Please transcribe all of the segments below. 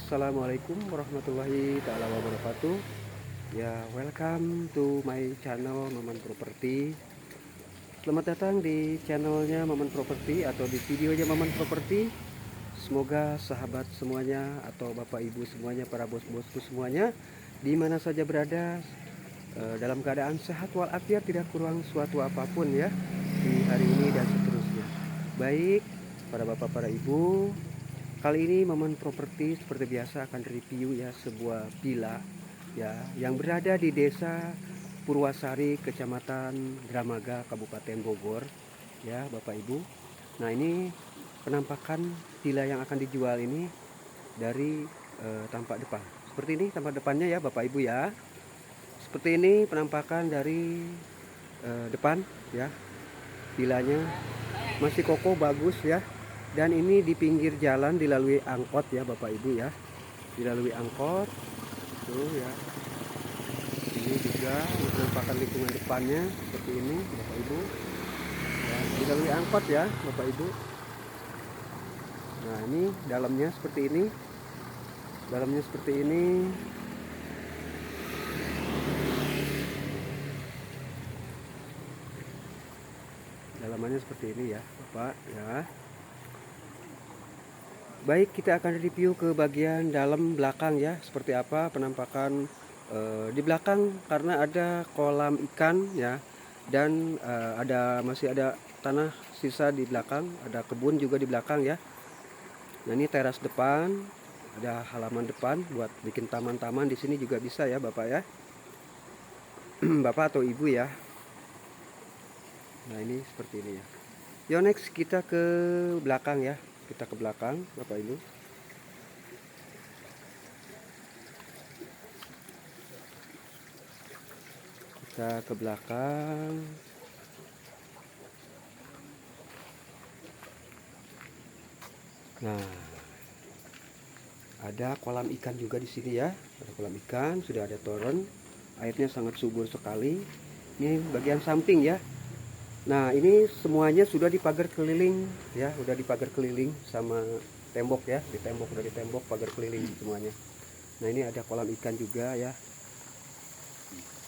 Assalamualaikum warahmatullahi taala wabarakatuh. Ya, welcome to my channel Maman Property. Selamat datang di channelnya Maman Property atau di videonya Maman Property. Semoga sahabat semuanya atau bapak ibu semuanya, para bos-bosku semuanya, di mana saja berada, dalam keadaan sehat walafiat, tidak kurang suatu apapun ya di hari ini dan seterusnya. Baik, para bapak, para ibu, kali ini Maman Property seperti biasa akan review ya sebuah villa ya yang berada di Desa Purwasari, Kecamatan Dramaga, Kabupaten Bogor ya Bapak Ibu. Nah, ini penampakan villa yang akan dijual ini dari tampak depan. Seperti ini tampak depannya ya Bapak Ibu ya. Seperti ini penampakan dari depan ya. Villanya masih kokoh, bagus ya. Dan ini di pinggir jalan, dilalui angkot ya Bapak Ibu ya, dilalui angkot tuh ya. Ini juga penampakan lingkungan depannya seperti ini Bapak Ibu ya, dilalui angkot ya Bapak Ibu. Nah, ini dalamnya seperti ini, dalamnya seperti ini. Dalamannya seperti ini ya Bapak ya. Baik, kita akan review ke bagian dalam belakang ya, seperti apa penampakan di belakang, karena ada kolam ikan ya, dan masih ada tanah sisa di belakang, ada kebun juga di belakang ya. Nah, ini teras depan, ada halaman depan buat bikin taman-taman di sini juga bisa ya Bapak ya. Bapak atau Ibu ya. Nah, ini seperti ini ya. Yo, next kita ke belakang ya. Kita ke belakang Bapak Ibu. Kita ke belakang. Nah, ada kolam ikan juga di sini ya. Ada kolam ikan, sudah ada toren. Airnya sangat subur sekali. Ini bagian samping ya. Nah, ini semuanya sudah dipagar keliling ya, udah dipagar keliling sama tembok ya, di tembok, udah ditembok pagar keliling semuanya. Nah, ini ada kolam ikan juga ya.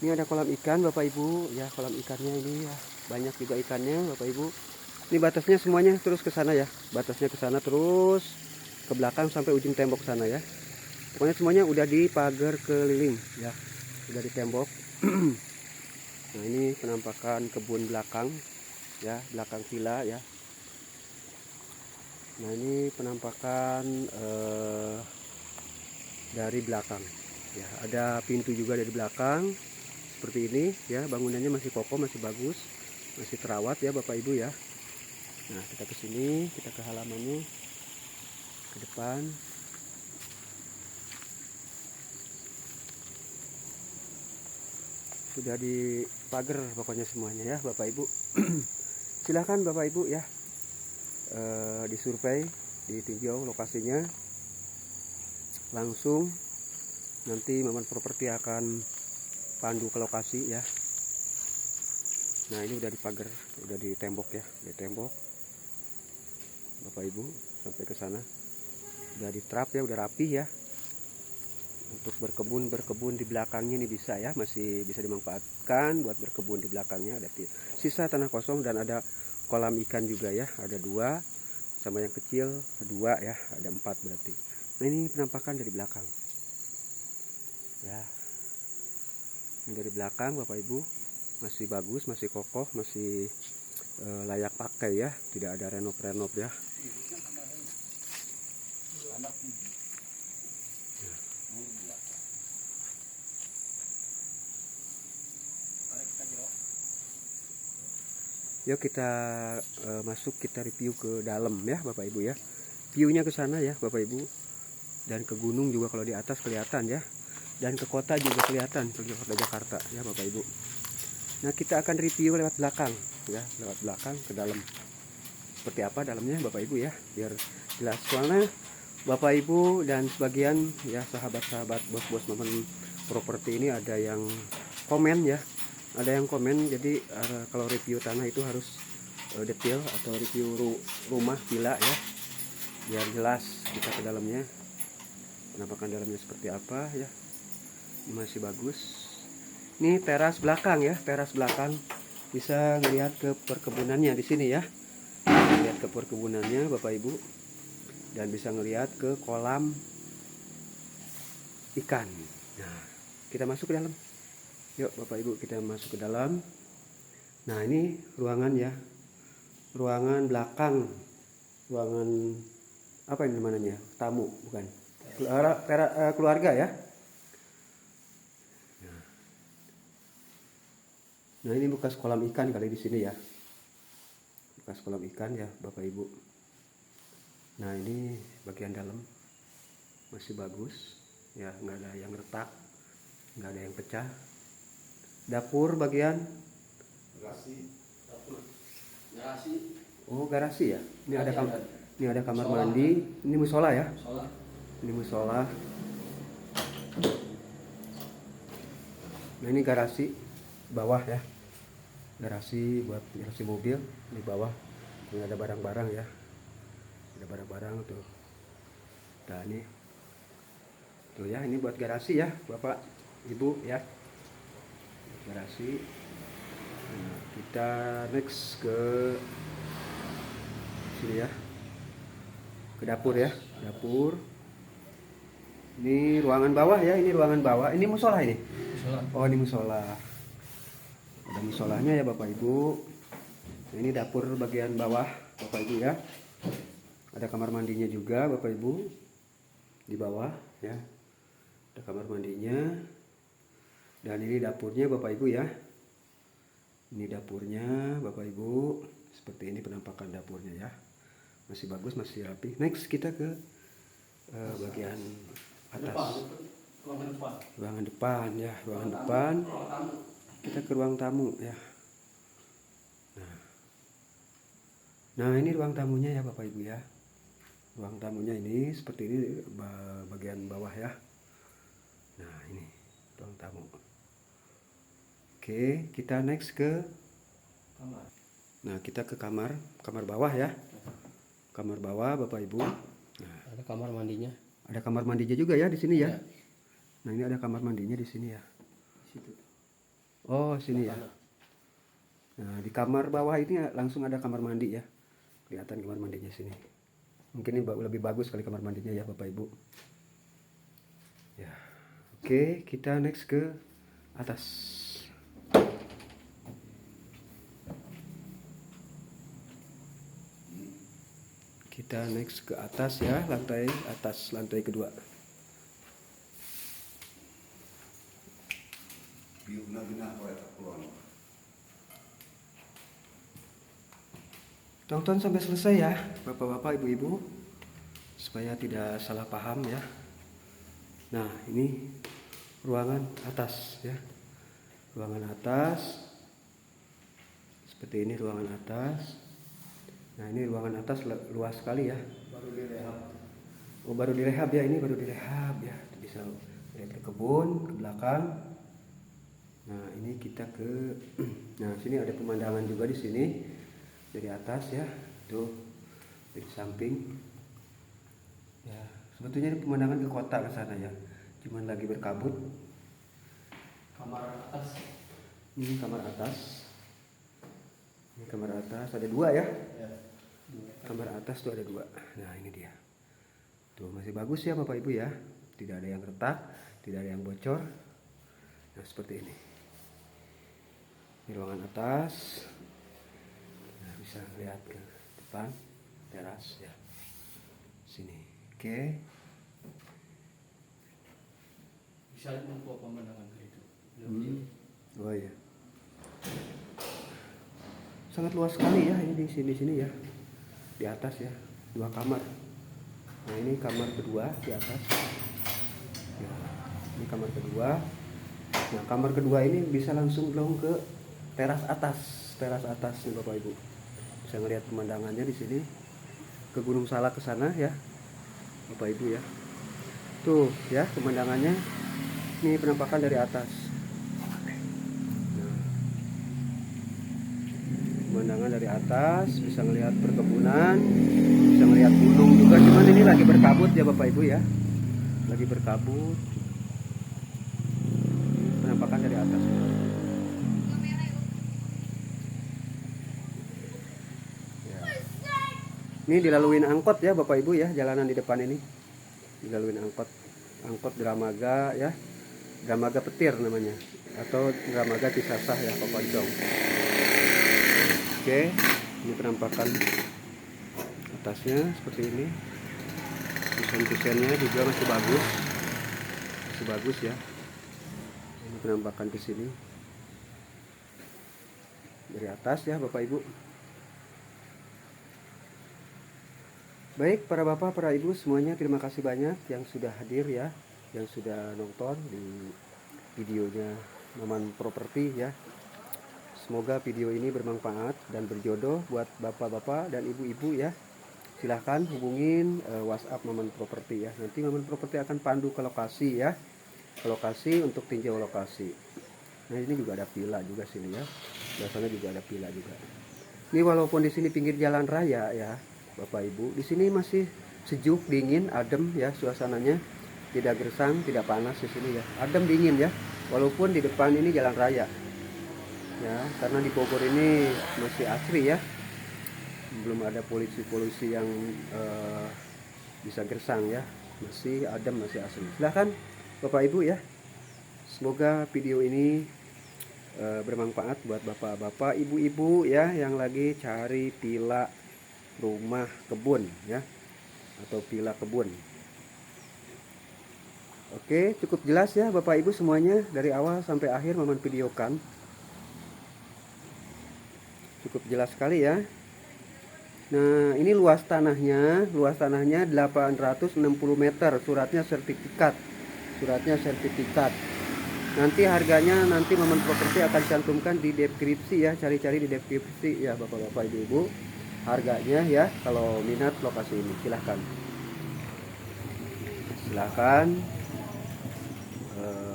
Ini ada kolam ikan Bapak Ibu ya, kolam ikannya ini ya, banyak juga ikannya Bapak Ibu. Ini batasnya semuanya terus ke sana ya, batasnya ke sana terus ke belakang sampai ujung tembok sana ya. Pokoknya semuanya udah dipagar keliling ya, udah ditembok. Nah, ini penampakan kebun belakang ya, belakang villa ya. Nah, ini penampakan dari belakang ya, ada pintu juga dari belakang seperti ini ya. Bangunannya masih kokoh, masih bagus, masih terawat ya Bapak Ibu ya. Nah, kita ke sini, kita ke halamannya, ke depan. Sudah dipagar pokoknya semuanya ya Bapak Ibu. Silahkan Bapak Ibu ya, disurvei, ditinjau lokasinya langsung. Nanti Maman Property akan pandu ke lokasi ya. Nah, ini udah dipagar, udah ditembok ya, ditembok Bapak Ibu sampai ke sana. Udah diterap ya, udah rapi ya. Untuk berkebun di belakangnya ini bisa ya, masih bisa dimanfaatkan buat berkebun di belakangnya. Ada sisa tanah kosong dan ada kolam ikan juga ya, ada 2 sama yang kecil 2 ya, ada 4 berarti. Nah, ini penampakan dari belakang ya. Ini dari belakang Bapak Ibu, masih bagus, masih kokoh, masih layak pakai ya, tidak ada renov-renov ya. Yuk kita masuk, kita review ke dalam ya Bapak Ibu ya. Viewnya ke sana ya Bapak Ibu, dan ke gunung juga kalau di atas kelihatan ya, dan ke kota juga kelihatan, ke kota Jakarta ya Bapak Ibu. Nah, kita akan review lewat belakang ya, lewat belakang ke dalam. Seperti apa dalamnya Bapak Ibu ya, biar jelas. Soalnya Bapak Ibu dan sebagian ya sahabat-sahabat bos-bos Maman Property ini ada yang komen ya, ada yang komen. Jadi kalau review tanah itu harus detail, atau review rumah villa ya, biar jelas kita ke dalamnya. penampakan dalamnya seperti apa ya. Ini masih bagus. Ini teras belakang ya, teras belakang. Bisa ngelihat ke perkebunannya di sini ya. Lihat ke perkebunannya Bapak Ibu. Dan bisa ngelihat ke kolam ikan. Nah, kita masuk ke dalam. Yuk Bapak Ibu, kita masuk ke dalam. Nah, ini ruangan ya. Ruangan belakang. Ruangan apa ini namanya? Tamu, bukan? Keluarga ya. Nah, ini bekas kolam ikan kali di sini ya. Bekas kolam ikan ya, Bapak Ibu. Nah, ini bagian dalam masih bagus ya, nggak ada yang retak, nggak ada yang pecah. Dapur bagian garasi. Oh, garasi ya. Ini ada kamar mandi. Ini musola ya. Ini musola. Nah, ini garasi bawah ya. Garasi buat garasi mobil di bawah. Ini ada barang-barang ya. Ada barang-barang tuh. Nah, ini tuh ya, ini buat garasi ya, Bapak Ibu ya. Garasi. Nah, kita next ke sini ya, ke dapur ya, dapur. Ini ruangan bawah ya, ini ruangan bawah. Ini musola ini. Oh, ini musola. Ada musolanya ya Bapak Ibu. Nah, ini dapur bagian bawah Bapak Ibu ya. Ada kamar mandinya juga Bapak Ibu di bawah ya. Ada kamar mandinya. Dan ini dapurnya Bapak Ibu ya. Ini dapurnya Bapak Ibu. Seperti ini penampakan dapurnya ya. Masih bagus, masih rapi. Next kita ke bagian atas. Ruangan depan ya, ruangan depan. Kita ke ruang tamu ya. Nah, ini ruang tamunya ya Bapak Ibu ya. Ruang tamunya ini seperti ini bagian bawah ya. Nah, ini ruang tamu. Oke, kita next ke kamar. Nah, kita ke kamar bawah ya. Kamar bawah Bapak Ibu. Nah, Ada kamar mandinya. ada kamar mandinya juga ya di sini ya. Nah, ini ada kamar mandinya di sini ya. Situ. Oh, sini ya. Nah, di kamar bawah ini langsung ada kamar mandi ya. Kelihatan kamar mandinya sini. Mungkin ini lebih bagus kali kamar mandinya ya Bapak Ibu. Ya. Oke, kita next ke atas. Kita next ke atas ya, lantai atas, lantai kedua. Tonton sampai selesai ya, Bapak-bapak, Ibu-ibu, supaya tidak salah paham ya. Nah, ini ruangan atas ya. Ruangan atas. Seperti ini ruangan atas. Nah, ini ruangan atas luas sekali ya. Baru direhab. Oh, baru direhab ya, ini baru direhab ya. Bisa lihat ke kebun, ke belakang. Nah, ini kita ke nah, sini ada pemandangan juga di sini. Dari atas ya. Tuh. Dari samping. Ya, sebetulnya ini pemandangan ke kota ke sana ya. Cuman lagi berkabut. Kamar atas. Ini kamar atas. Ini kamar atas ada dua ya. Kamar atas tuh ada dua. Nah, ini dia. Tuh masih bagus ya Bapak Ibu ya. Tidak ada yang retak, tidak ada yang bocor. Nah, seperti ini. Ini ruangan atas. Nah, bisa lihat ke depan teras ya. Sini. Oke. Bisa lihat pemandangan ke itu. Oh iya. Sangat luas sekali ya ini di sini ya. Di atas ya, 2 kamar. Nah, ini kamar kedua di atas. Ya, ini kamar kedua. Nah, kamar kedua ini bisa langsung dong ke teras atas nih Bapak Ibu. Bisa ngelihat pemandangannya di sini. Ke Gunung Salak ke sana ya. Bapak Ibu ya. Tuh ya pemandangannya. Ini penampakan dari atas. Pemandangan dari atas, bisa ngelihat perkebunan, bisa ngelihat gunung juga, cuman ini lagi berkabut ya Bapak Ibu ya. lagi berkabut. Penampakan dari atas. Ya. Ini dilaluin angkot ya Bapak Ibu ya, jalanan di depan ini dilaluin angkot Dramaga ya, Dramaga Petir namanya, atau Dramaga Cisasah ya Pak Poncong. Oke, ini penampakan atasnya seperti ini. Desain-desainnya juga masih bagus ya. Ini penampakan ke sini dari atas ya Bapak Ibu. Baik para bapak, para ibu semuanya, terima kasih banyak yang sudah hadir ya, yang sudah nonton di videonya Maman Properti ya. Semoga video ini bermanfaat dan berjodoh buat bapak-bapak dan ibu-ibu ya. Silahkan hubungin WhatsApp Maman Properti ya. Nanti Maman Properti akan pandu ke lokasi ya, ke lokasi untuk tinjau lokasi. Nah ini juga ada villa juga sini ya, biasanya juga ada villa juga. Ini walaupun di sini pinggir jalan raya ya Bapak Ibu, di sini masih sejuk, dingin, adem ya suasananya, tidak gersang, tidak panas di sini ya, adem dingin ya, walaupun di depan ini jalan raya ya, karena di Bogor ini masih asri ya, belum ada polusi yang bisa gersang ya, masih adem, masih asri. Silahkan Bapak Ibu ya, semoga video ini bermanfaat buat bapak-bapak, ibu-ibu ya yang lagi cari villa rumah kebun ya, atau villa kebun. Oke, cukup jelas ya Bapak Ibu semuanya, dari awal sampai akhir Maman videokan. Cukup jelas sekali ya. Nah, ini luas tanahnya 860 meter, suratnya sertifikat. Nanti harganya nanti Maman Properti akan cantumkan di deskripsi ya, cari-cari di deskripsi ya Bapak-bapak Ibu-ibu. Harganya ya, kalau minat lokasi ini silahkan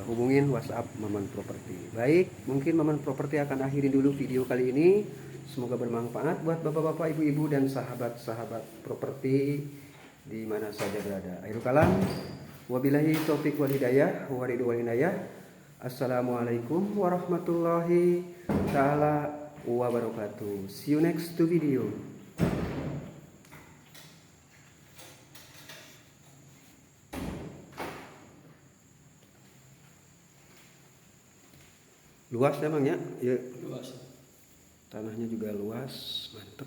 hubungin WhatsApp Maman Properti. Baik, mungkin Maman Properti akan akhiri dulu video kali ini. Semoga bermanfaat buat bapak-bapak, ibu-ibu, dan sahabat-sahabat properti di mana saja berada. Akhirul kalam, wabillahi taufik wal hidayah, Assalamualaikum warahmatullahi taala wabarakatuh. See you next to video. Luas emang ya? Ya. Luas. Tanahnya juga luas, mantep.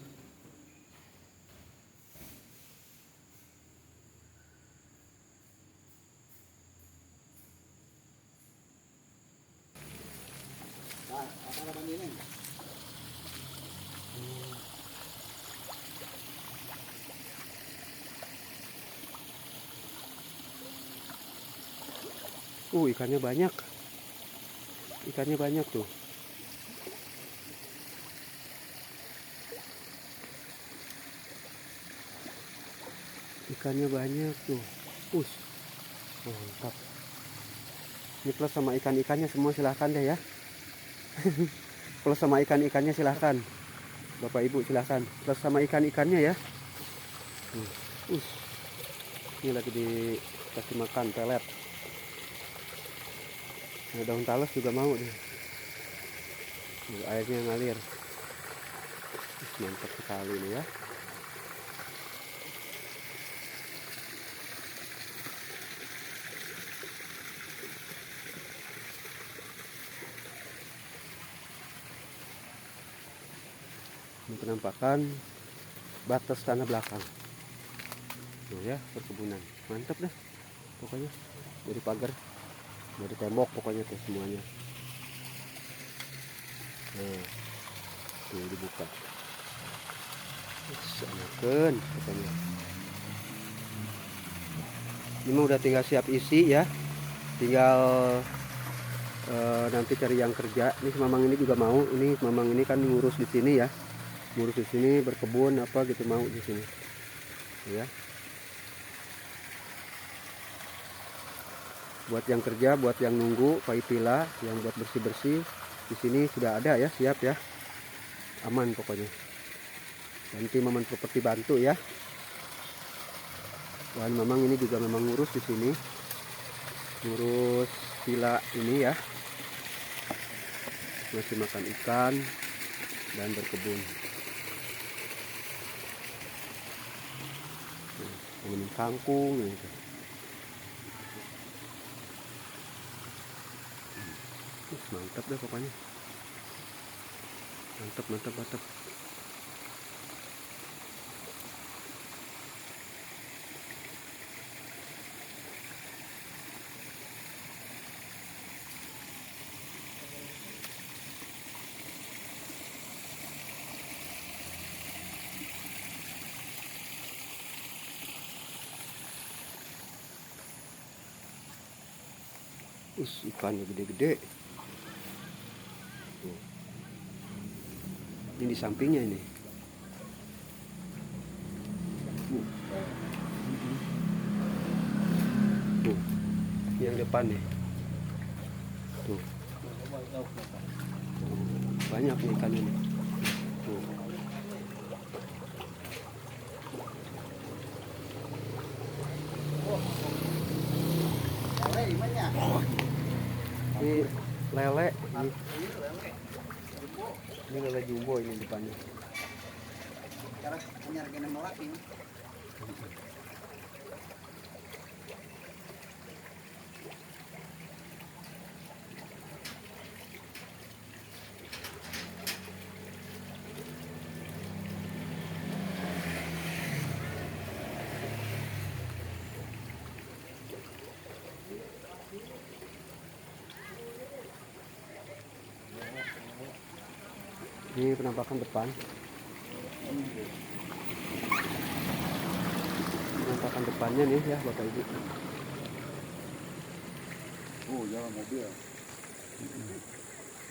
Ikannya banyak. Ikannya banyak tuh. Ikannya banyak tuh. Mantap. Ini plus sama ikan-ikannya semua silahkan deh ya. Plus sama ikan-ikannya silahkan. Bapak Ibu silahkan. Plus sama ikan-ikannya ya. Ini lagi dikasih makan pelet. Nah, daun talas juga mau nih. Airnya ngalir. Mantap sekali nih ya. Ini penampakan batas tanah belakang. Tuh ya, perkebunan. Mantap dah. Pokoknya dari pagar, dari tembok pokoknya tuh semuanya. Nah, tuh dibuka. Enakan pokoknya. Ini mah udah tinggal siap isi ya. Tinggal nanti cari yang kerja. Ini si Mamang ini juga mau. Ini Mamang ini kan ngurus di sini ya. Ngurus di sini, berkebun apa gitu, mau di sini. Ya. Buat yang kerja, buat yang nunggu villa, yang buat bersih-bersih di sini sudah ada ya, siap ya. Aman pokoknya. Nanti Maman Properti bantu ya. Dan Mamang ini juga memang ngurus di sini. ngurus villa ini ya, masih makan ikan dan berkebun. Menanam kangkung gitu. Mantap dah pokoknya, mantap mantap mantap. Ikannya gede-gede. Tuh. Ini di sampingnya ini. Tuh. Yang depan nih. Tuh. Banyak nih ikan ini. Tuh. Ini lele, ini lele jumbo ini depannya. Ini penampakan depan. Penampakan depannya nih ya Bapak Ibu. Oh, jalan mobil.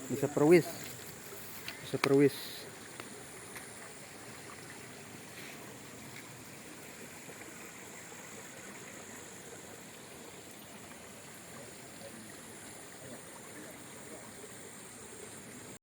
Bisa perwis. Bisa perwis.